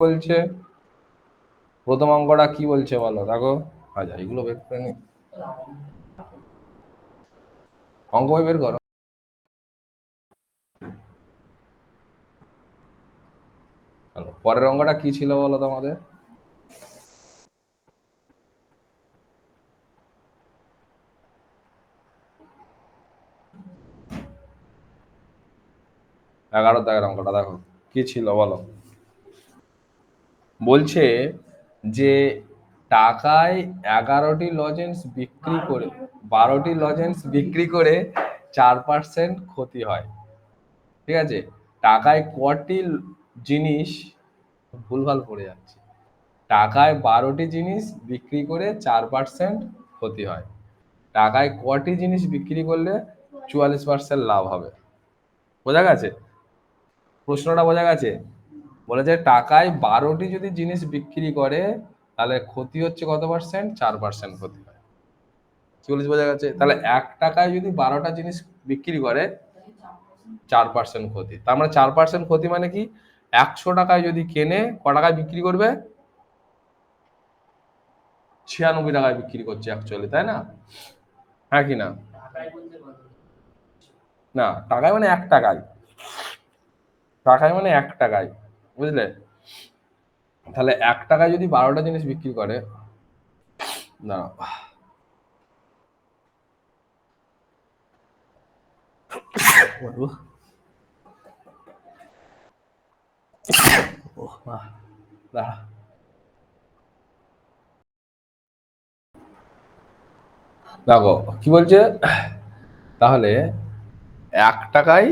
বলছে প্রথম অঙ্কটা কি বলছে বলো, দেখো। আচ্ছা, এগুলো বের করে নি, অঙ্ক বই বের করো। পরের অঙ্কটা কি ছিল বলো তোমাদের? এগারো দাগের অঙ্কটা দেখো কি ছিল বলো। বলছে যে টাকায় 11টি লজেন্স বিক্রি করে 12টি লজেন্স বিক্রি করে 4% ক্ষতি হয়। ঠিক আছে, টাকায় কটি জিনিস, ভুলভাল পড়ে যাচ্ছে, টাকায় 12টি জিনিস বিক্রি করে 4% ক্ষতি হয়, টাকায় কটি জিনিস বিক্রি করলে 44% লাভ হবে? বোঝা গেছে? প্রশ্নটা বোঝা গেছে? বলেছে টাকায় 12টি যদি জিনিস বিক্রি করে তাহলে ক্ষতি হচ্ছে কত পার্সেন্ট? 4% ক্ষতি হয়। কি বলেছি, বোঝা গেছে? তাহলে 1 টাকায় যদি 12টা জিনিস বিক্রি করে 4% ক্ষতি, তার মানে 4% ক্ষতি মানে কি? 100 টাকায় যদি কেনে ক টাকায় বিক্রি করবে? 96 টাকায় বিক্রি করছে অ্যাকচুয়ালি, তাই না? হ্যাঁ কি না? না, টাকায় মানে 1 টাকায়, টাকায় মানে 1 টাকায়, বুঝলে? তাহলে 1 টাকায় যদি 12টা জিনিস বিক্রি করে, না দেখো কি বলছে, তাহলে 1 টাকায়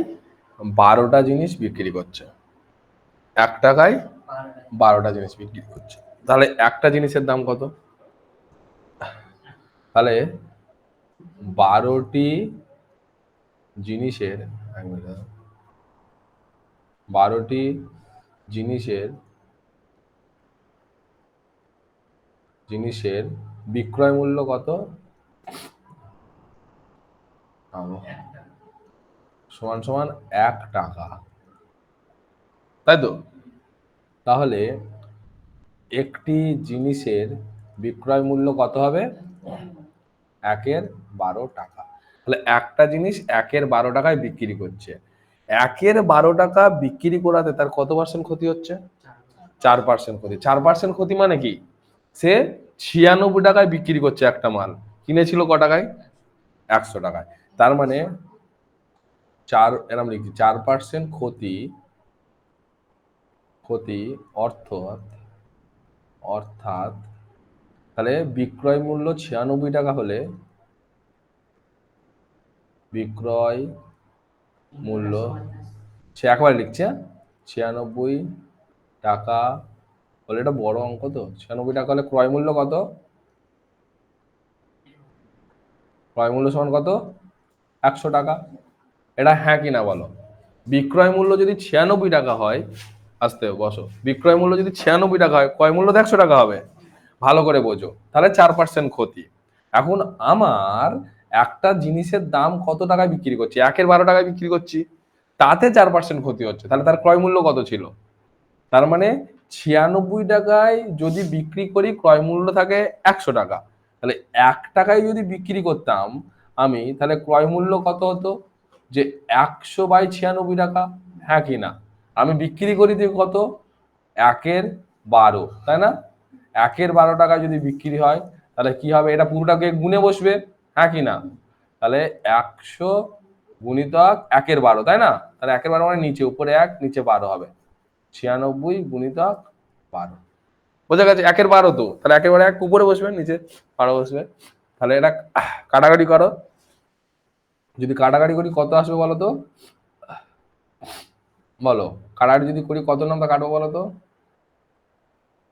12টা জিনিস বিক্রি করছে, 1 টাকায় 12টা জিনিস বিক্রি করছে, তাহলে একটা জিনিসের দাম কত? তাহলে 12টি জিনিসের, 12টি জিনিসের জিনিসের বিক্রয় মূল্য কত? সমান সমান 1 টাকা, তাই তো? তাহলে একটি জিনিসের বিক্রয় মূল্য কত হবে? 1/12 টাকা। তাহলে একটা জিনিস 1/12 টাকায় বিক্রি করছে, 1/12 টাকা বিক্রি করাতে তার কত পার্সেন্ট ক্ষতি হচ্ছে? 4% ক্ষতি। 4% ক্ষতি মানে কি? সে 96 টাকায় বিক্রি করছে একটা মাল, কিনেছিল ক টাকায়? 100 টাকায়। তার মানে এরম লিখছি, 4% ক্ষতি, ক্ষতি অর্থ অর্থাৎ তাহলে বিক্রয় মূল্য 96 টাকা হলে বিক্রয় মূল্য, সে একবার লিখছে, 96 টাকা হলে, এটা বড় অঙ্ক তো, 96 টাকা হলে ক্রয় মূল্য কত? ক্রয় মূল্য সমান কত? 100 টাকা। এটা হ্যাঁ কি না বলো? বিক্রয় মূল্য যদি 96 টাকা হয়, আসতে বসো, বিক্রয় মূল্য যদি 96 টাকা হয়, ক্রয় মূল্য তো 100 টাকা হবে, ভালো করে বোঝো, তাহলে 4% ক্ষতি। এখন আমার একটা জিনিসের দাম কত টাকায় বিক্রি করছি? 1/12 টাকায় বিক্রি করছি, তাতে 4% ক্ষতি হচ্ছে, তাহলে তার ক্রয় মূল্য কত ছিল? তার মানে 96 টাকায় যদি বিক্রি করি, ক্রয় মূল্য থাকে 100 টাকা, তাহলে 1 টাকায় যদি বিক্রি করতাম আমি, তাহলে ক্রয় মূল্য কত হতো? যে 100/96 টাকা, হ্যাঁ কি না? আমি বিক্রি করি দিয়ে কত? 1/12, তাই না? 1/12 টাকায় যদি বিক্রি হয় তাহলে কি হবে? এটা পুরোটাকে গুণে বসবে, হ্যাঁ কি না? তাহলে 100 গুণিতক 1/12, তাই না? তাহলে 1/12 মানে নিচে, উপরে 1 নিচে 12 হবে, 96 গুণিতক 12। বোঝা গেছে? 1/12 তো, তাহলে 1/1 উপরে বসবে, নিচে 12 বসবে। তাহলে এটা কাটাকাটি করো, যদি কাটাকাটি করি কত আসবে বলো তো? বলো, কাটাকাটি যদি করি কত নাম্বার কাটবো বলো তো?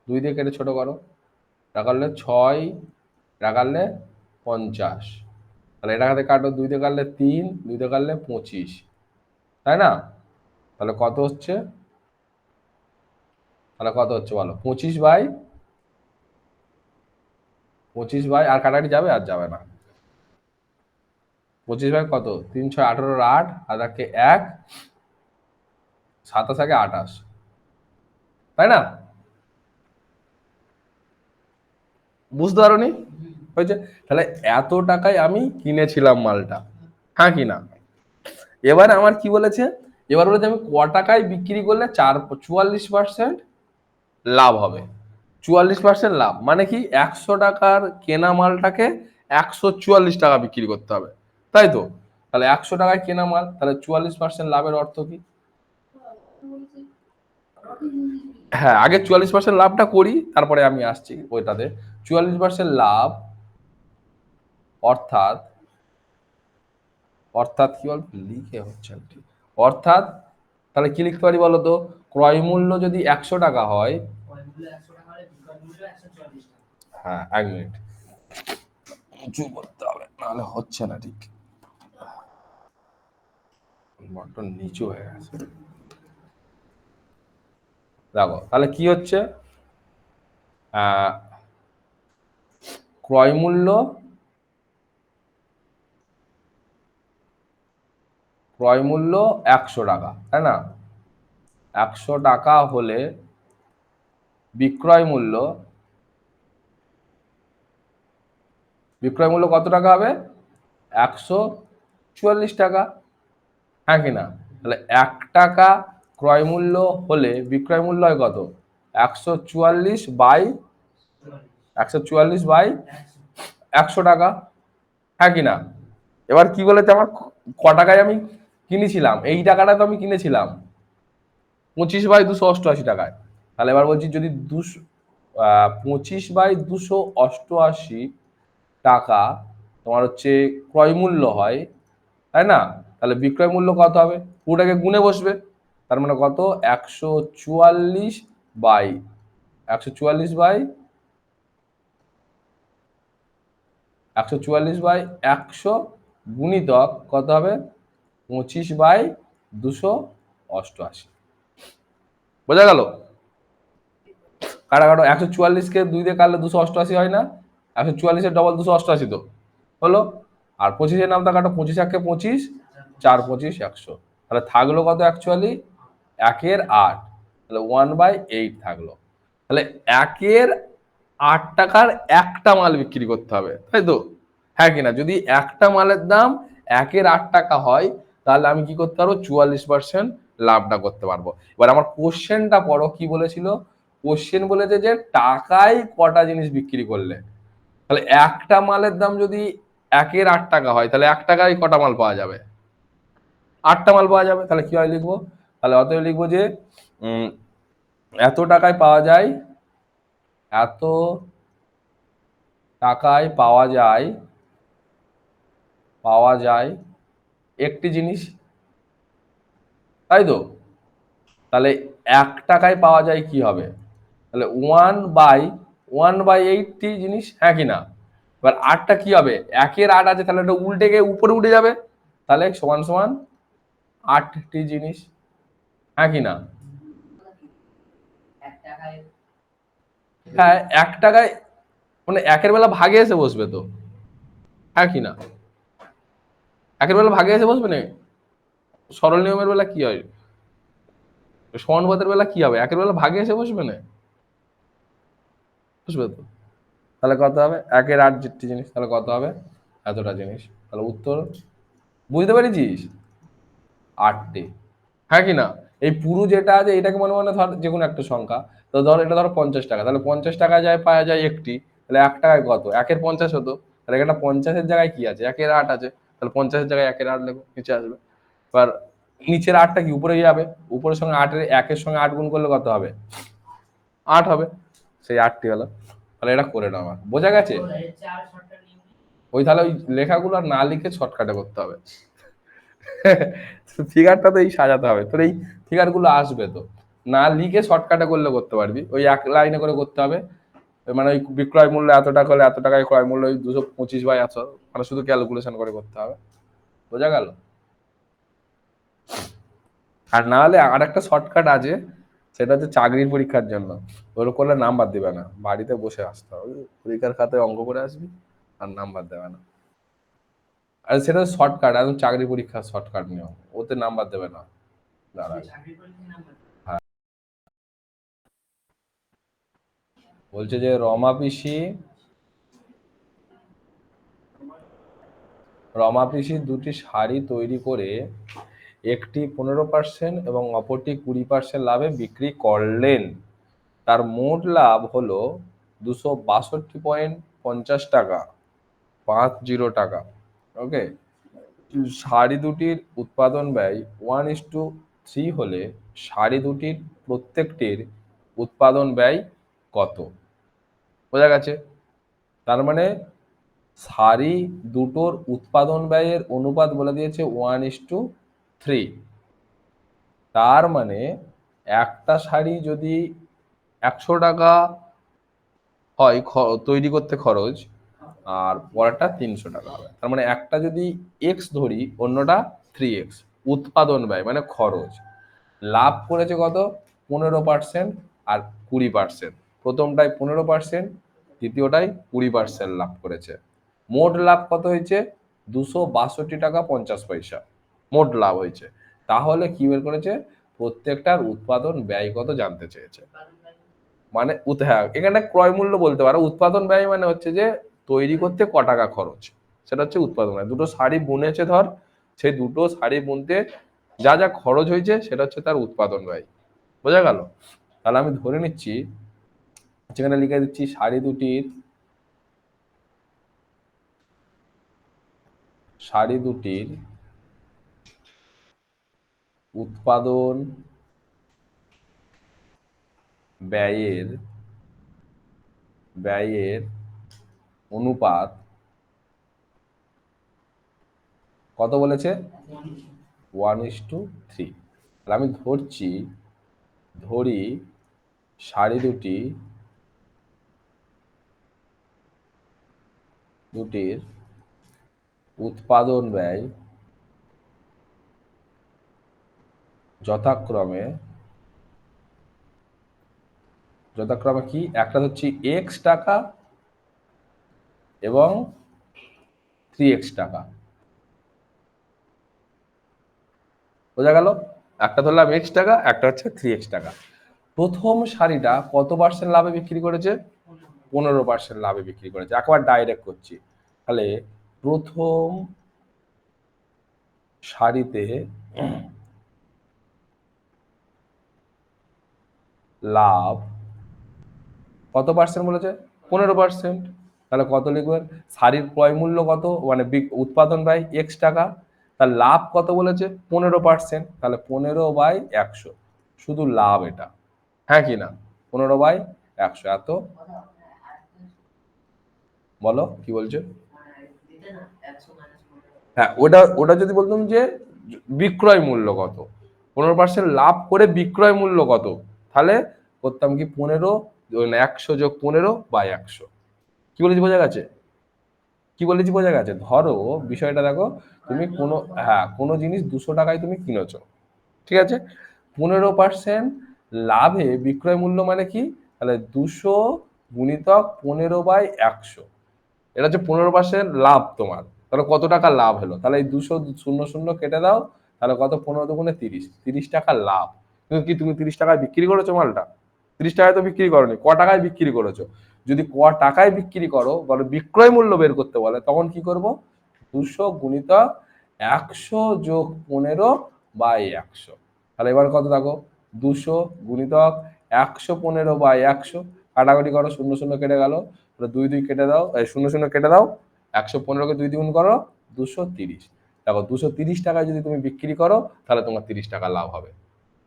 2 দিয়ে কেটে ছোট করো, এটা করলে 6, এটা কাটলে 50, তাহলে এটা হাতে কাটো, 2 দিয়ে কাটলে 3, 2 দিয়ে কাটলে 25, তাই না? তাহলে কত হচ্ছে? তাহলে কত হচ্ছে বলো? 25/25 আর কাটাকাটি যাবে? আর যাবে না। 25 কত? 3 6 18 8, আর একে 1, 27 28, তাই না? বুঝতে পারোনি? হয়েছে? তাহলে এত টাকায় আমি কিনেছিলাম মালটা, হ্যাঁ কি না? এবারে আমার কি বলেছে, এবার বলেছে আমি ক টাকায় বিক্রি করলে 44% লাভ হবে। 44% লাভ মানে কি, 100 টাকার কেনা মালটাকে 144 টাকা বিক্রি করতে হবে, তাই তো? তাহলে 100 টাকায় কেনা মাল, তাহলে 44% লাভের অর্থ কি? হ্যাঁ, আগে 44% লাভটা করি, তারপরে আমি আসছি ওইটাতে। 44% লাভ অর্থাৎ, অর্থাৎ কি বল লিখে হচ্ছে না ঠিক। অর্থাৎ তাহলে কি লিখতে পারি বলো তো? ক্রয় মূল্য যদি 100 টাকা হয়, হ্যাঁ 1 মিনিট উঁচু করতে হবে, নাহলে হচ্ছে না ঠিক, বড্ড নিচু হয়ে গেছে। দেখো তাহলে কি হচ্ছে, আহ ক্রয় মূল্য, ক্রয় মূল্য 100 টাকা, তাই না? 100 টাকা হলে বিক্রয় মূল্য, বিক্রয় মূল্য কত টাকা হবে? 144 টাকা, হ্যাঁ কি না? তাহলে 1 টাকা ক্রয় মূল্য হলে বিক্রয় মূল্য হয় কত? 144 বাই 100 টাকা, হ্যাঁ কি না? এবার কি বলেছে, আমার ক টাকায় আমি কিনেছিলাম, এই টাকাটা তো আমি কিনেছিলাম 25/288 টাকায়। তাহলে এবার বলছি যদি 25/288 টাকা তোমার হচ্ছে ক্রয় মূল্য হয়, তাই না? তাহলে বিক্রয় মূল্য কত হবে? পুরোটাকে গুণে বসবে, তার মানে কত, 144 বাই 144/100 গুণিতক কত হবে, 25/288। বোঝা গেল? কাটাকাটো, 144-কে 2 দিয়ে কাটলে 288 হয় না? 144-এর ডবল 288 তো হলো। আর 25-এর নামটা কাটো, 25 × 1 = 25, 4 25 100, তাহলে থাকলো কত অ্যাকচুয়ালি, 1/8, তাহলে 1/8 থাকলো। তাহলে 1/8 টাকার একটা মাল বিক্রি করতে হবে, তাই তো? হ্যাঁ কিনা? যদি একটা মালের দাম 1/8 টাকা হয়, তাহলে আমি কি করতে পারবো, 44% লাভটা করতে পারবো। এবার আমার কোশ্চেনটা পড়ো, কি বলেছিল? কোশ্চেন বলেছে যে টাকায় কটা জিনিস বিক্রি করলে, তাহলে একটা মালের দাম যদি 1/8 টাকা হয়, তাহলে 1 টাকায় কটা মাল পাওয়া যাবে? 8টা মাল পাওয়া যাবে। তাহলে কিভাবে লিখবো? তাহলে অতএব লিখবো যে উম, এত টাকায় পাওয়া যায়, এত টাকায় পাওয়া যায়, পাওয়া যায় একটি জিনিস, তাই তো? তাহলে 1 টাকায় পাওয়া যায় কি হবে, তাহলে 1/1/8টি জিনিস, হ্যাঁ কি না? এবার 8টা কি হবে, 1/8 আছে, তাহলে এটা উল্টে গিয়ে উপরে উঠে যাবে, তাহলে সমান সমান 8টি জিনিস, হ্যাঁ কি না? হ্যাঁ 1 টাকায়, মানে একের বেলা ভাগে এসে বসবে তো, হ্যাঁ কি না? একের বেলা ভাগে এসে বসবে না। সরল নিয়মের বেলা কি হয়, সমানুপাতের বেলা কি হবে, একের বেলা ভাগে এসে বসবে না, বুঝবে তো? তাহলে কত হবে, 1/8 যেটি জিনিস, তাহলে কত হবে, এতটা জিনিস। তাহলে উত্তর বুঝতে পেরেছিস, 8টি, হ্যাঁ কি না? এই পুরো যেটা আছে এটাকে মনে মনে ধর যে কোনো একটা সংখ্যা, তো ধর এটা ধর 50 টাকা, তাহলে 50 টাকা যায় পাওয়া যায় একটি, তাহলে 1 টাকায় কত, 1/50 হতো, তাহলে এখানে 50-এর জায়গায় কি আছে, 1/8 আছে, তাহলে 50-এর জায়গায় 1/8 লেখো, নিচে আসবে। এবার নিচের 8টা কি উপরে যাবে, উপরের সঙ্গে 1-এর সঙ্গে 8 গুণ করলে কত হবে, 8 হবে, সেই 8টি হলো। তাহলে এটা করে নাও, আমার বোঝা গেছে? ওই তাহলে ওই লেখাগুলো আর না লিখে শর্টকাটে করতে হবে। ফিগারটা তো এই সাজাতে হবে, তোর এই ফিগার গুলো আসবে তো, না লিখে শর্টকাটে করলে করতে পারবি, ওই এক লাইনে করে করতে হবে। মানে ওই বিক্রয় মূল্য এত টাকা হলে এত টাকায় ক্রয় মূল্য ওই 225/100, মানে শুধু ক্যালকুলেশন করে করতে হবে। বোঝা গেল? আর না হলে আর একটা শর্টকাট আছে, সেটা হচ্ছে চাকরির পরীক্ষার জন্য, ওর করলে নাম্বার দিবে না, বাড়িতে বসে আসতে হবে, পরীক্ষার খাতায় অঙ্ক করে আসবি, আর নাম্বার দেবে না। আর সেটা শর্টকাট, একদম চাকরি পরীক্ষার শর্টকাট নিয়ম, ওতে নাম্বার দেবে না। দাঁড়া, হ্যাঁ, বলছে যে রমা পিসি রমা পিসি দুটি শাড়ি তৈরি করে একটি 15% এবং অপরটি 20% লাভে বিক্রি করলেন। তার মোট লাভ হলো 262.50 টাকা, 50 টাকা। ওকে, শাড়ি দুটির উৎপাদন ব্যয় 1:3 হলে শাড়ি দুটির প্রত্যেকটির উৎপাদন ব্যয় কত? বোঝা গেছে? তার মানে শাড়ি দুটোর উৎপাদন ব্যয়ের অনুপাত বলে দিয়েছে 1:3। তার মানে একটা শাড়ি যদি 100 টাকা হয় তৈরি করতে খরচ, আর পরেরটা 300 টাকা হবে। তার মানে একটা যদি এক্স ধরি, অন্যটা 3x উৎপাদন ব্যয় মানে খরচ। লাভ করেছে কত? 15% আর 20%। প্রথমটায় 15%, দ্বিতীয়টায় 20% লাভ করেছে। মোট লাভ কত হয়েছে? 262 টাকা 50 পয়সা মোট লাভ হয়েছে। তাহলে কি বের করেছে? প্রত্যেকটার উৎপাদন ব্যয় কত জানতে চেয়েছে। মানে হ্যাঁ, এখানে ক্রয় মূল্য বলতে পারো। উৎপাদন ব্যয় মানে হচ্ছে যে তৈরি করতে ক টাকা খরচ, সেটা হচ্ছে উৎপাদন ব্যয়। দুটো শাড়ি বুনেছে ধর, সেই দুটো শাড়ি বুনতে যা যা খরচ হয়েছে সেটা হচ্ছে তার উৎপাদন ব্যয়। বোঝা গেল? তাহলে আমি ধরে নিচ্ছি, সেখানে লিখে দিচ্ছি শাড়ি দুটির উৎপাদন ব্যয়ের ব্যয়ের অনুপাত কত বলেছে? 1:3। তাহলে আমি ধরি শাড়ি দুটির উৎপাদন ব্যয় যথাক্রমে কি, একটা হচ্ছে x টাকা এবং 3x টাকা। বোঝা গেল? একটা ধরলাম x টাকা, একটা হচ্ছে 3x টাকা। প্রথম শাড়িটা কত পার্সেন্ট লাভে বিক্রি করেছে? 15% লাভে বিক্রি করেছে। একবার ডাইরেক্ট করছি। তাহলে প্রথম শাড়িতে লাভ কত পার্সেন্ট বলেছে? 15%। তাহলে কত লিখবেন? শাড়ির ক্রয় মূল্য কত, মানে উৎপাদন ব্যয় x টাকা, তার লাভ কত বলেছে? 15%। তাহলে 15/100 শুধু লাভ এটা। হ্যাঁ কি না? 15/100 এত। বলো কি বলছো? হ্যাঁ, ওটা ওটা যদি বলতাম যে বিক্রয় মূল্য কত, 15% লাভ করে বিক্রয় মূল্য কত, তাহলে করতাম কি 100+15/100। কি বলেছি বোঝা গেছে? বোঝা গেছে? ধরো বিষয়টা দেখো, তুমি কোনো, হ্যাঁ, কোনো জিনিস 200 টাকায় তুমি কিনেছো, ঠিক আছে? 15% লাভে বিক্রয় মূল্য মানে কি? তাহলে 200 × 15/100, এটা হচ্ছে 15% লাভ তোমার। তাহলে কত টাকা লাভ হলো? তাহলে এই 200 শূন্য শূন্য কেটে দাও, তাহলে কত? 15×2 = 30, 30 টাকা লাভ। কিন্তু কি তুমি 30 টাকায় বিক্রি করেছো মালটা? 30 টাকায় তো বিক্রি করোনি। ক টাকায় বিক্রি করেছো? যদি ক টাকায় বিক্রি করো, বলে বিক্রয় মূল্য বের করতে বলে, তখন কি করব? 200 × 100 + 15/100। তাহলে এবার কত দেখো? 200 × 115/100, কাটাকাটি করো, শূন্য শূন্য কেটে গেল, 2 কেটে দাও, শূন্য শূন্য কেটে দাও, 115কে 2 দিয়ে গুণ করো, 230। দেখো 230 টাকায় যদি তুমি বিক্রি করো, তাহলে তোমার 30 টাকা লাভ হবে।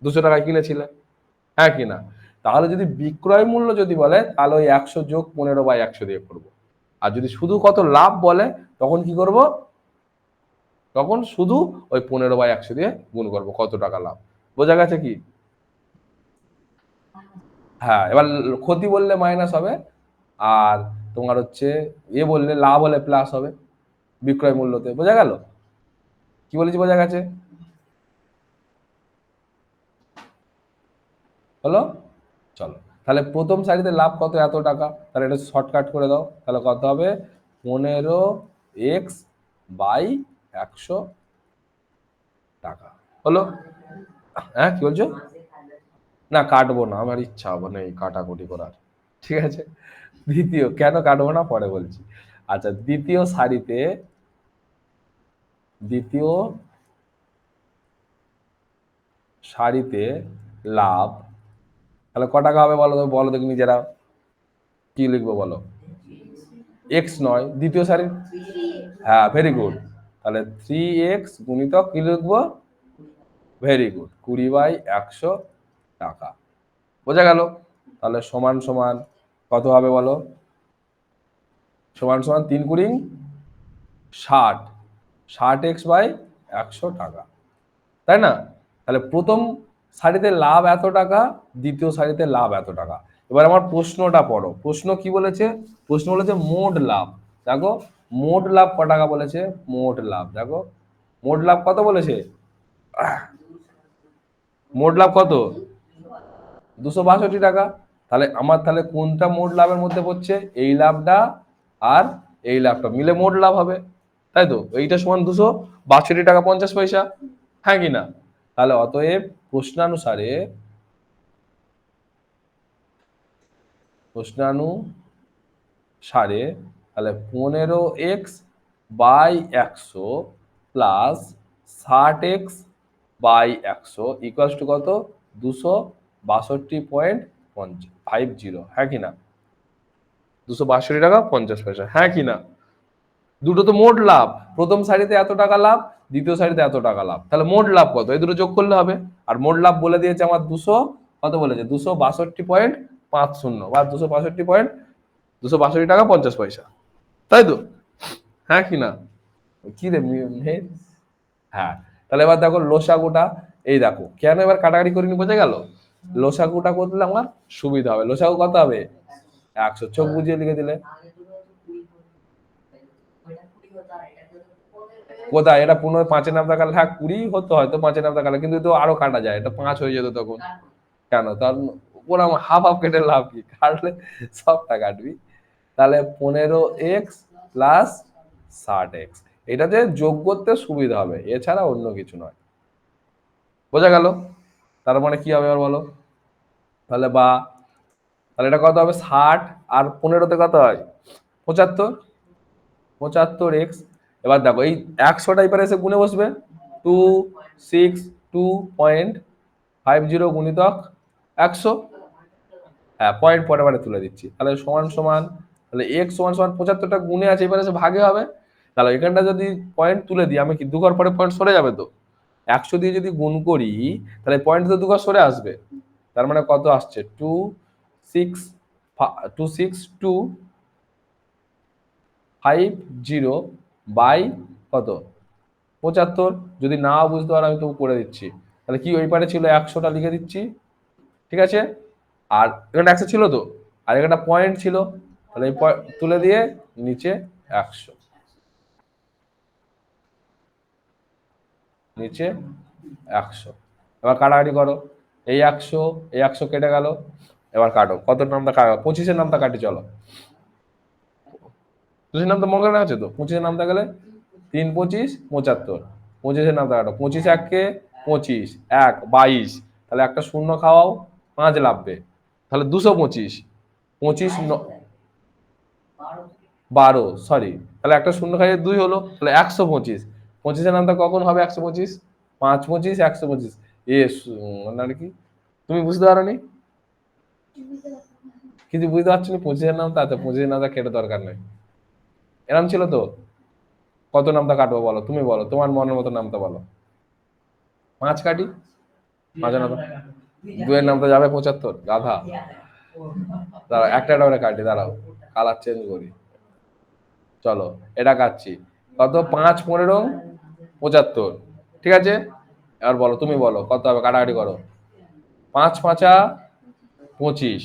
200 টাকায় কিনেছিলে, হ্যাঁ কি না? তাহলে যদি বিক্রয় মূল্য যদি বলে, তাহলে ওই 100+15/100 দিয়ে করবো। আর যদি শুধু কত লাভ বলে, তখন কি করব? তখন শুধু ওই 15/100 দিয়ে গুণ করবো, কত টাকা লাভ। বোঝা গেছে কি? হ্যাঁ, এবার ক্ষতি বললে মাইনাস হবে, আর তোমার হচ্ছে বললে, লাভ হলে প্লাস হবে বিক্রয় মূল্যতে। বোঝা গেল? কি বলেছি বোঝা গেছে? হলো? চলো, তাহলে প্রথম সারিতে লাভ কত? এত টাকা। তাহলে এটা শর্টকাট করে দাও, তাহলে কত হবে? 15x/100 টাকা। হলো? হ্যাঁ, কি বলছো? না, কাটবো না, আমার ইচ্ছা হবে না এই কাটাকুটি করার। ঠিক আছে? কেন কাটবো না পরে বলছি। আচ্ছা, দ্বিতীয় সারিতে দ্বিতীয় সারিতে লাভ, তাহলে ক টাকা হবে বলো, বলো দেখি নিজেরা কি লিখবো বলো। এক্স নয়, দ্বিতীয় সারি, হ্যাঁ ভেরি গুড, তাহলে 3x গুণিতক কি লিখবো, ভেরি গুড 20/100 টাকা। বোঝা গেল? তাহলে সমান সমান কত হবে বলো, সমান সমান 3×60, 60x/100 টাকা, তাই না? তাহলে প্রথম সারিতে লাভ এত টাকা, দ্বিতীয় সারিতে লাভ এত টাকা। এবার আমার প্রশ্নটা পড়ো, প্রশ্ন কি বলেছে, প্রশ্ন বলেছে মোট লাভ। দেখো মোট লাভ ক টাকা বলেছে, মোট লাভ দেখো, মোট লাভ কত বলেছে, মোট লাভ কত, 262 টাকা। তাহলে আমার তাহলে কোনটা মোট লাভের মধ্যে পড়ছে, এই লাভটা আর এই লাভটা মিলে মোট লাভ হবে, তাই তো? এইটা সমান 262 টাকা 50 পয়সা, হ্যাঁ কি না? তাহলে অতএব প্রশ্নানুসারে তাহলে 15x/100 plus 60x/100 equals to কত, 262.50, হ্যাঁ কি না? 262 টাকা 50 পয়সা, হ্যাঁ কি না? দুটো তো মোট লাভ, প্রথম সারিতে এত টাকা লাভ, দ্বিতীয় সারিতে এত টাকা লাভ, তাহলে মোট লাভ কত, এই দুটো যোগ করলে হবে। আর মোট লাভ বলে দিয়েছে আমার 200, কত বলেছে, 262.50 বা 262 টাকা 50 পয়সা, তাই তো? হ্যাঁ কি না? কি রে হ্যাঁ, তাহলে এবার দেখো লসাগুটা, এই দেখো কেন এবার কাটাকাটি করিনি, বোঝা গেল? লসাগুটা করলে আমার সুবিধা হবে, লসাগু কত হবে, 100, চোখ বুঝিয়ে লিখে দিলে। কোথায় এটা 15 5-এর নাম কাটলে, হ্যাঁ 20 হতো হয়তো 5-এর নাম কাটলে, কিন্তু তো আরো কাটা যায়, এটা 5 হয়ে যেত তখন। কেন, তার ওরা হাফ হাফ কেটে লাভ কি, কাটলে সবটা কাটবি। তাহলে 15x প্লাস 60x, এটাতে যোগ করতে সুবিধা হবে, এছাড়া অন্য কিছু নয়। বোঝা গেল? তার মানে কি হবে এবার বলো, তাহলে বা, তাহলে এটা কত হবে, 60 আর 15তে কত হয়, 75, 75x। এবার দেখো এই 100টা এবারে এসে গুণে বসবে, 262.50 গুণিতক 100, হ্যাঁ পয়েন্ট পরে বারে তুলে দিচ্ছি, তাহলে সমান সমান, তাহলে এক্স সমান সমান 75টা গুণে আছে, এবারে এসে ভাগে হবে। তাহলে এখানটা যদি পয়েন্ট তুলে দিই আমি, কি দুঘর পরে পয়েন্ট সরে যাবে তো, 100 দিয়ে যদি গুণ করি তাহলে পয়েন্ট তো দুঘর সরে আসবে, তার মানে কত আসছে, 26250 বাই কত, 75। যদি না বুঝতে পারো আমি তবু করে দিচ্ছি, তাহলে কি ওই পারে ছিল 100টা লিখে দিচ্ছি, ঠিক আছে? আর এখানে 100 ছিল তো, আর এখানে পয়েন্ট ছিল, তাহলে এই তুলে দিয়ে নিচে 100, নিচে 100। এবার কাটাকাটি করো, এই 100 এই 100 কেটে গেল, এবার কাটো, কত নামটা কাটো, 25-এর নামটা কাটি চলো, 25-এর নামটা মনে করা আছে তো, 25-এর নামটা গেলে 3×25 = 75, 25-এর নামটা কাটো, 25 1 25, 22, তাহলে একটা শূন্য খাওয়াও, 5 লাগবে, তাহলে 225, 25 12, সরি, তাহলে একটা শূন্য খাইয়ে 2 হলো, তাহলে 125, 25-এর নামটা কখন হবে 125, 5×25 125, এ মানে কি, তুমি বুঝতে পারোনি, কিছু বুঝতে পারছো না, 25-এর নামটা, আচ্ছা 25-এর নামটা কেটে দরকার নেই, এরম ছিল তো। কত নামটা কাটবো বলো, তুমি বলো তোমার মনের মতো নামটা বলো, 5 কাটি, 5 নাম, 2-এর নামটা যাবে 75, গাধা। দাঁড়াও একটা একটা করে কাটি, দাঁড়াও কালার চেঞ্জ করি, চলো এটা কাটছি, কত, 5×15 = 75, ঠিক আছে? এবার বলো, তুমি বলো কত হবে, কাটাকাটি করো, 5×5 = 25,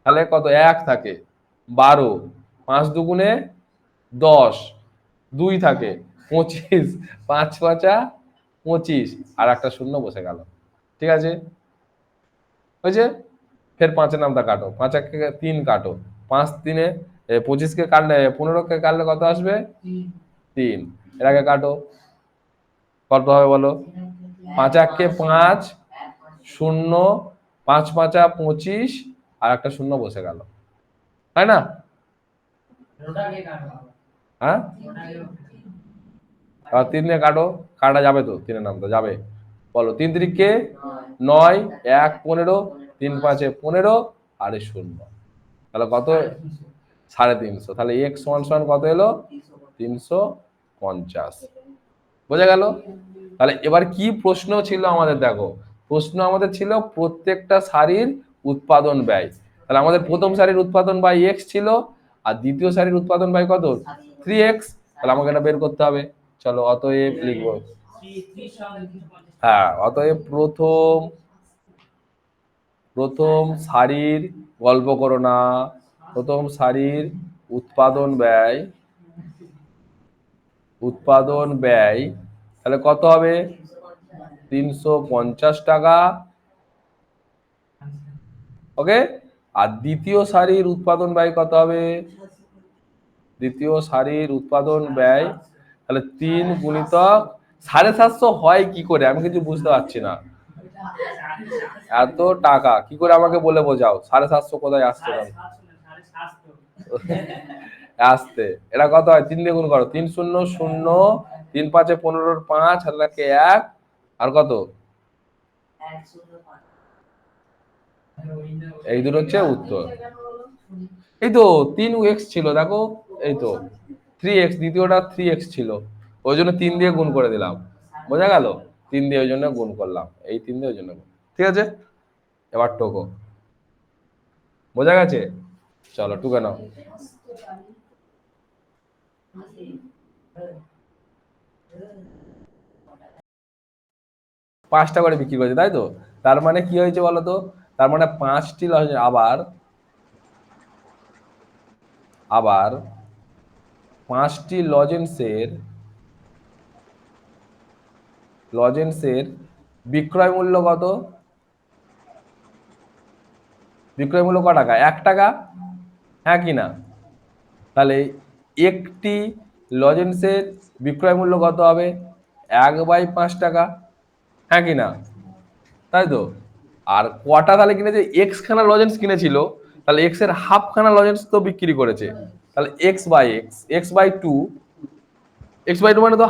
তাহলে কত, 1 থাকে, 12, 5×2 = 10, 2 থাকে, 25, 5×5 = 25, আর একটা শূন্য বসে গেল, ঠিক আছে? হয়েছে? ফের 5-এর নামটা কাটো, 5×1 = 3 কাটো, 5×3 = 25কে কাটলে, 15কে কাটলে কত আসবে, 3, এর আগে কাটো, কত হবে বলো, 5×1 = 5, 0, 5×5 = 25, আর একটা শূন্য বসে গেল, তাই না? হ্যাঁ এবার 3 দিয়ে কাটো, কাটা যাবে তো? 3 এর নাম তো যাবে, বলো। 3 তিরিকে 9, 1 15, 3 5 15 আর 0, তাহলে কত? 350। তাহলে এক্স সমান সমান কত এলো? 350। বোঝা গেল? তাহলে এবার কি প্রশ্ন ছিল আমাদের? দেখো, প্রশ্ন আমাদের ছিল প্রত্যেকটা সারির উৎপাদন ব্যয়। তাহলে আমাদের প্রথম সারির উৎপাদন ব্যয় এক্স ছিল, আর দ্বিতীয় সারির উৎপাদন ব্যয় কত? 3x। তাহলে আমাকে এটা বের করতে হবে। চলো, অতএব লিখবো, হ্যাঁ, অতএব প্রথম সারির, গল্প করো না, প্রথম সারির উৎপাদন ব্যয় তাহলে কত হবে? 350 টাকা। ওকে। আর দ্বিতীয় সারির উৎপাদন ব্যয় কত হবে? দ্বিতীয় সারির উৎপাদন ব্যয় তাহলে 3 গুণিতক 750 হয় কি করে? আমি কিছু বুঝতে পারছি না। এত টাকা কি করে আমাকে বলে বোঝাও? 750 কোথায় আসছে? আসতে এটা কত হয়? 3 দিয়ে গুণ করো, 3 শূন্য 0, 3 5 15, 5 হাতে 1, আর কত? এই দুটো হচ্ছে উত্তর। এই তো 3x ছিল, দেখো, এই তো 3x, দ্বিতীয়টা 3x ছিল, ওই জন্য 3 দিয়ে গুণ করে দিলাম। বোঝা গেল? 3 দিয়ে ওই জন্য গুণ করলাম, এই 3 দিয়ে ওই জন্য গুণ। ঠিক আছে, এবার টোকো। বোঝা গেছে? চলো টুকে নাও। 5টা করে বিক্রি করেছে, তাই তো? তার মানে কি হয়েছে বলো তো? তার মানে 5টি আবার আবার 5টি লজেন্সের বিক্রয় মূল্য কত? বিক্রয় মূল্য ক টাকা? 1 টাকা, হ্যাঁ কি না? তাহলে একটি লজেন্সের বিক্রয় মূল্য কত হবে? 1/5 টাকা, হ্যাঁ কি না? তাই তো? আর কটা তাহলে কিনেছে? এক্স খানা লজেন্স কিনেছিল, তাহলে এক্স এর হাফ খানা লজেন্স তো বিক্রি করেছে। তাহলে এক্স বাই টু মানে তো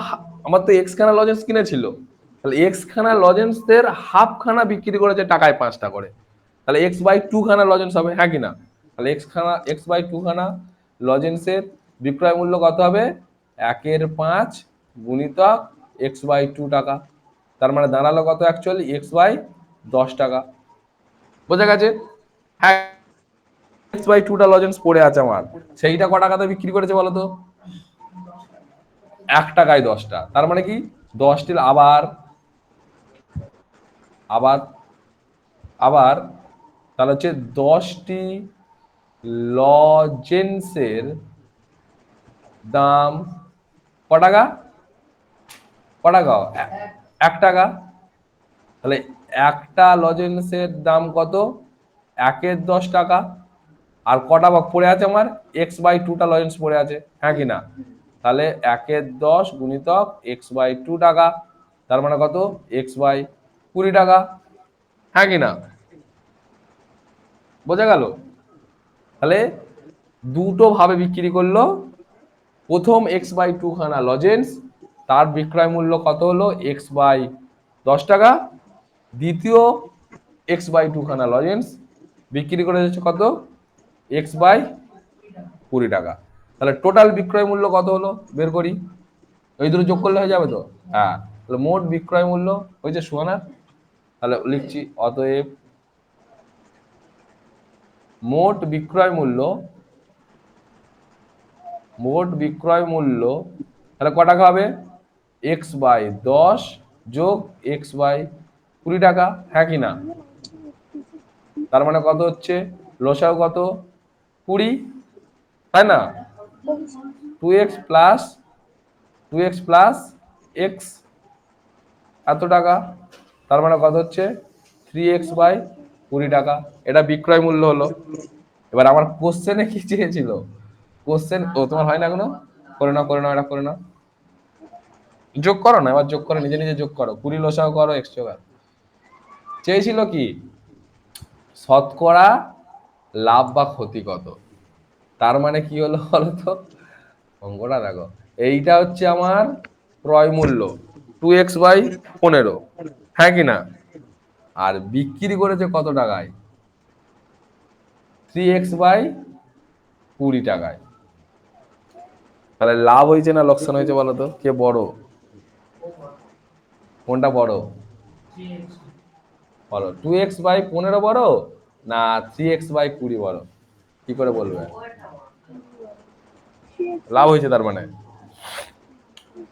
আমার তো এক্স খানা লজেন্স কিনেছিল, তাহলে এক্স খানা লজেন্সের হাফ খানা বিক্রি করেছে টাকায় 5টা করে, তাহলে x/2 খানা লজেন্স হবে, হ্যাঁ কি না? তাহলে x/2 খানা লজেন্সের বিক্রয় মূল্য কত হবে? 1/5 গুণিতক x/2 টাকা। তার মানে দাঁড়ালো কত? অ্যাকচুয়ালি x/10 টাকা। বোঝা গেছে? হ্যাঁ, x/2টা লজেন্স পড়ে আছে আমার, সেইটা ক টাকাতে বিক্রি করেছে বলো তো? 1 টাকায় 10টা। তার মানে কি 10টি আবার আবার আবার তাহলে হচ্ছে 10টি লজেন্সের দাম ক টাকা? ক টাকা? 1 টাকা। তাহলে একটা লজেন্সের দাম কত? 1/10 টাকা। আর কটা পড়ে আছে আমার? x/2টা লজেন্স পড়ে আছে, হ্যাঁ কি না? তাহলে 1/10 গুণিতক x/2 টাকা, তার মানে কত? x/20 টাকা, হ্যাঁ কি না? বোঝা গেল? তাহলে দুটো ভাবে বিক্রি করলো। প্রথম x/2 খানা লজেন্স, তার বিক্রয় মূল্য কত হলো? x/10 টাকা। দ্বিতীয় x/2 খানা লজেন্স বিক্রি করে যাচ্ছে কত? x/20 টাকা। তাহলে টোটাল বিক্রয় মূল্য কত হলো বের করি। ওই দুটো যোগ করলে হয়ে যাবে তো? হ্যাঁ, তাহলে মোট বিক্রয় মূল্য হয়েছে সোনা। তাহলে লিখছি, অতএব মোট বিক্রয় মূল্য তাহলে ক টাকা হবে? x/10 যোগ x/20 টাকা, হ্যাঁ কি না? তার মানে কত হচ্ছে? লসাগু কত? 20, তাই না? 2x প্লাস এক্স এত টাকা, তার মানে কত হচ্ছে? 3x/20 টাকা। এটা বিক্রয় মূল্য হলো। এবার আমার কোশ্চেনে কি চেয়েছিল? কোশ্চেন ও তোমার হয় না এখনো? করে নাও এটা করে নাও। যোগ করো না, এবার যোগ করো, নিজে নিজে যোগ করো, 20 লসাগু করো, এক্স জোগাড়। চেয়েছিল কি? শতকরা লাভ বা ক্ষতি কত। তার মানে কি হলো বলতো? অঙ্কটা দেখো, এইটা হচ্ছে আমার ক্রয় মূল্য 2x/15, হ্যাঁ কি না? আর বিক্রি করেছে কত টাকায়? 3x/20 টাকায়। তাহলে লাভ হয়েছে না লোকসান হয়েছে বলো তো, কে বড়? কোনটা বড় বলো? 2x/15 বড় না 3x/20 বড়? কি করে বলবে? লাভ হয়েছে তার মানে।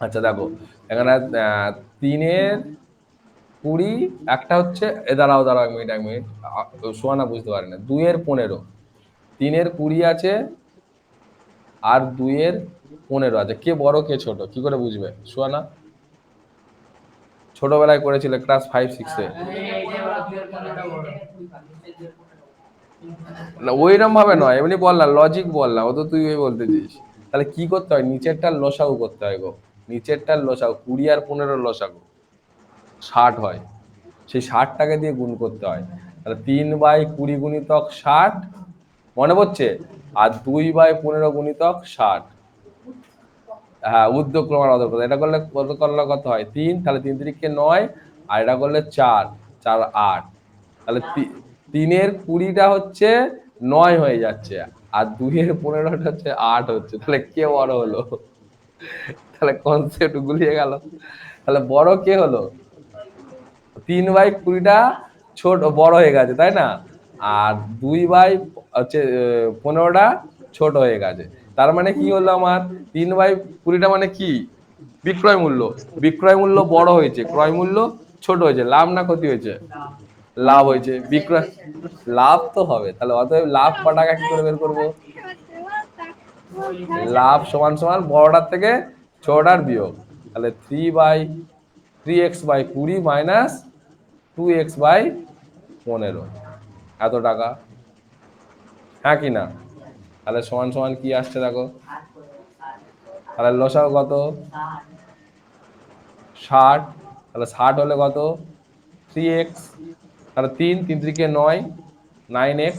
আচ্ছা দেখো, এখানে 3-এর 20, একটা হচ্ছে দাঁড়াও দাঁড়াও, 1 মিনিট সোয়ানা বুঝতে পারে না। 2-এর 15, 3-এর 20 আছে আর 2-এর 15 আছে, কে বড় কে ছোট কি করে বুঝবে সোয়ানা? ছোটবেলায় করেছিল ক্লাস 5-6-এ। না ওইরকম ভাবে নয়, এমনি বল না, লজিক বল না, ও তো তুই ওই বলতেছিস। তাহলে কি করতে হয়? নিচেরটার লসাগু করতে হয় গো। নিচেরটার লসাগু 20 আর 15 লসাগু 60 হয়, সেই 60টাকে দিয়ে গুণ করতে হয়। তাহলে 3/20 গুণিতক 60, মনে পড়ছে? আর 2/15 গুণিতক 60। হ্যাঁ, ঊর্ধ্বক্রম আর অধঃক্রম। এটা করলে কত করলে কত হয়? 3, তাহলে 3×3 = 9, আর এটা করলে 4, 4 8। তাহলে 3-এর 20টা হচ্ছে 9 হয়ে যাচ্ছে, আর 2-এর 15টা হচ্ছে 8 হচ্ছে। তাহলে কে বড় হলো? তাহলে কনসেপ্ট গুলিয়ে গেল। তাহলে বড় কে হলো? 3/20টা ছোট বড় হয়ে গেছে, তাই না? আর 2/15টা ছোট হয়ে গেছে। তার মানে কি হলো আমার? 3/20টা মানে কি? বিক্রয় মূল্য। বিক্রয় মূল্য বড় হয়েছে, ক্রয় মূল্য ছোট হয়েছে। লাভ না ক্ষতি হয়েছে? লাভ হয়েছে। বিক্রয় লাভ তো হবে। তাহলে অতএব লাভ ক টাকা কি করে বের করবো? লাভ সমান সমান বড়টার থেকে ছোটটার বিয়োগ। তাহলে 3x/20 মাইনাস 2x/15, এত টাকা, হ্যাঁ কি না? তাহলে সমান সমান কি আসছে দেখো, তাহলে লসাগু কত? 60। তাহলে 60 হলে কত? 3x। তাহলে 3, 3×3 = 9, 9x,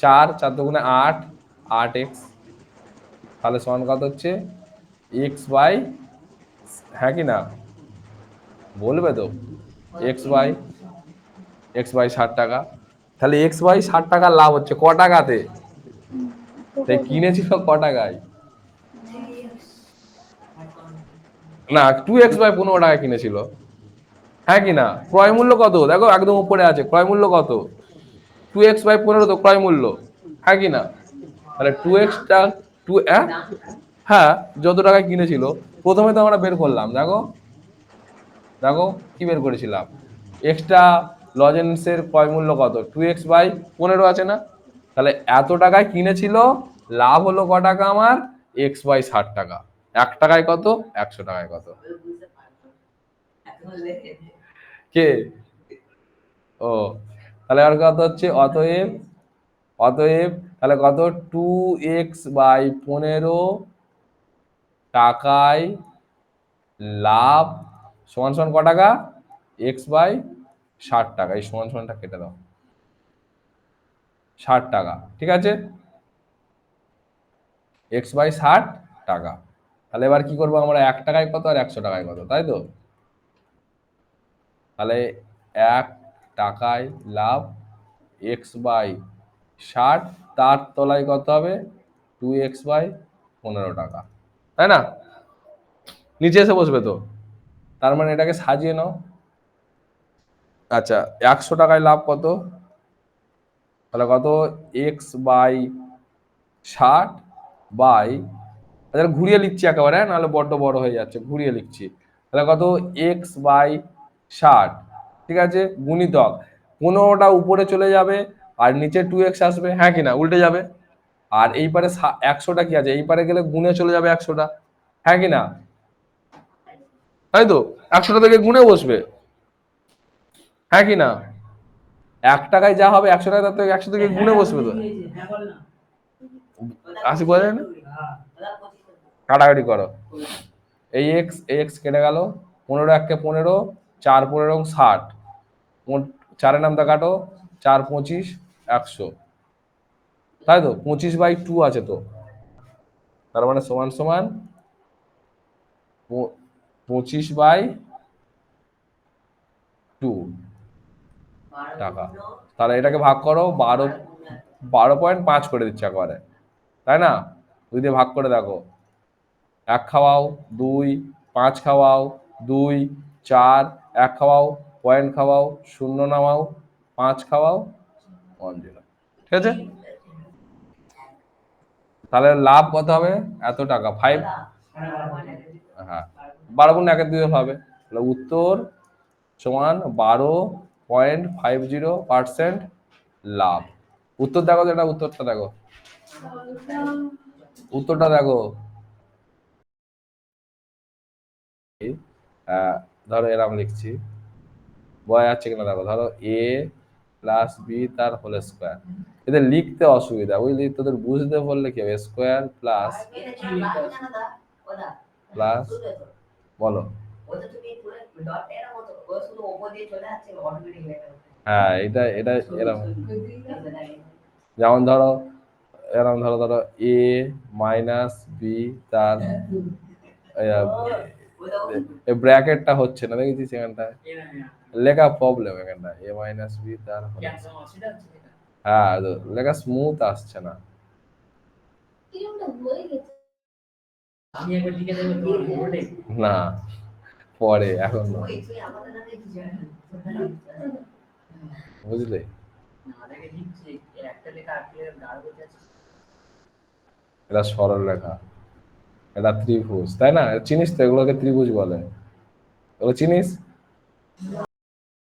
4, 4 × 2 = 8, 8x। তাহলে সমান কত হচ্ছে? x বাই, হ্যাঁ কি না? বলবে তো, x বাই 60 টাকা। তাহলে x/60 টাকা লাভ হচ্ছে ক টাকাতে? তাই কিনেছিল ক টাকায়? না, 2x/15 টাকায় কিনেছিল, হ্যাঁ কি না? ক্রয় মূল্য কত দেখো, একদম উপরে আছে, ক্রয় মূল্য কত? 2x/15 তো ক্রয় মূল্য, হ্যাঁ কি না? তাহলে 2x টা 2, হ্যাঁ, যত টাকায় কিনেছিল। প্রথমে তো আমরা বের করলাম, দেখো দেখো কি বের করেছিলাম? এক্সট্রা লজেন্সের ক্রয় মূল্য কত? 2x/15 আছে না? তাহলে এত টাকায় কিনেছিল, লাভ হলো ক টাকা আমার? x/60 টাকা। 1 টাকায় কত? 100 টাকায় কত? কে? ও, তাহলে আর কত হচ্ছে? অতএব, অতএব তাহলে কত? 2x/15 টাকায় লাভ সমান সমান ক টাকা? x/60 টাকা। এই সমান সমানটা কেটে দাও, 60 টাকা, ঠিক আছে? x/60 টাকা। তাহলে এবার কি করবো আমরা? 1 টাকায় কত আর 100 টাকায় কত, তাই তো? তাহলে 1 টাকায় লাভ x/60, তার তলায় কত হবে? 2x/15 টাকা, তাই না? নিচে এসে বসবে তো। তার মানে এটাকে সাজিয়ে নাও। আচ্ছা, 100 টাকায় লাভ কত? তাহলে কত? x/60 আচ্ছা ঘুরিয়ে লিখছি একেবারে, নাহলে বড্ড বড় হয়ে যাচ্ছে, ঘুরিয়ে লিখছি। তাহলে কত? x/60, ঠিক আছে, গুণিতক 15টা উপরে চলে যাবে আর নিচে 2x আসবে, হ্যাঁ কি না? উল্টে যাবে। আর এই পারে 100টা কি আছে? এই পারে গেলে গুণে চলে যাবে 100টা, হ্যাঁ কি না? তাই তো, 100টা থেকে গুণে বসবে, হ্যাঁ কি না? 1 টাকায় যা হবে 100 টাকা, তার থেকে 100 থেকে গুণে বসবে তো। আসি বোঝা যায় না? কাটাকাটি করো। এই এক্স কেটে গেল, 15 × 1 = 15, 4 15 × 60, 4-এর নামটা কাটো, 4 × 25 = 100, তাই তো? 25/2 আছে তো, তার মানে সমান সমান 25/2 টাকা। তাহলে এটাকে ভাগ করো 12.5 করে দিচ্ছে একবারে, তাই না? 2 দিয়ে ভাগ করে দেখো, 1 খাওয়াও, 2, 5 খাওয়াও, 2, 4, 1 খাওয়াও, পয়েন্ট খাওয়াও, 0 নামাও, 5 খাওয়াও, 1 0। ঠিক আছে? তাহলে লাভ কত হবে? এত টাকা, 5। হ্যাঁ, 12 গুণ 1 দিয়ে হবে। তাহলে উত্তর সমান 12.50% লাভ। উত্তর দেখো, যেটা উত্তরটা দেখো, উত্তরটা দেখো। ধরো এরকম লিখছি, বোঝা যাচ্ছে কিনা দেখো। ধরো এ প্লাস বি তার হোল স্কোয়ার, এদের লিখতে অসুবিধা, বুঝলি? তোদের বুঝতে বললে কি হবে, স্কোয়ার প্লাস প্লাস, বলো। হ্যাঁ, এটা এটা এরকম, যেমন ধরো এরকম ধরো, ধরো এ মাইনাস বি তার ব্র্যাকেটটা হচ্ছে না, দেখেছিস এখানটায় লেখা প্রবলেম, এখানটা এ মাইনাস বি তার, হ্যাঁ লেখা স্মুথ আসছে না। না, পরে, এখন না, বুঝলে? এটা সরল রেখা, এটা ত্রিভুজ, তাই না? চিনিস তো এগুলোকে ত্রিভুজ বলে, এগুলো চিনিস?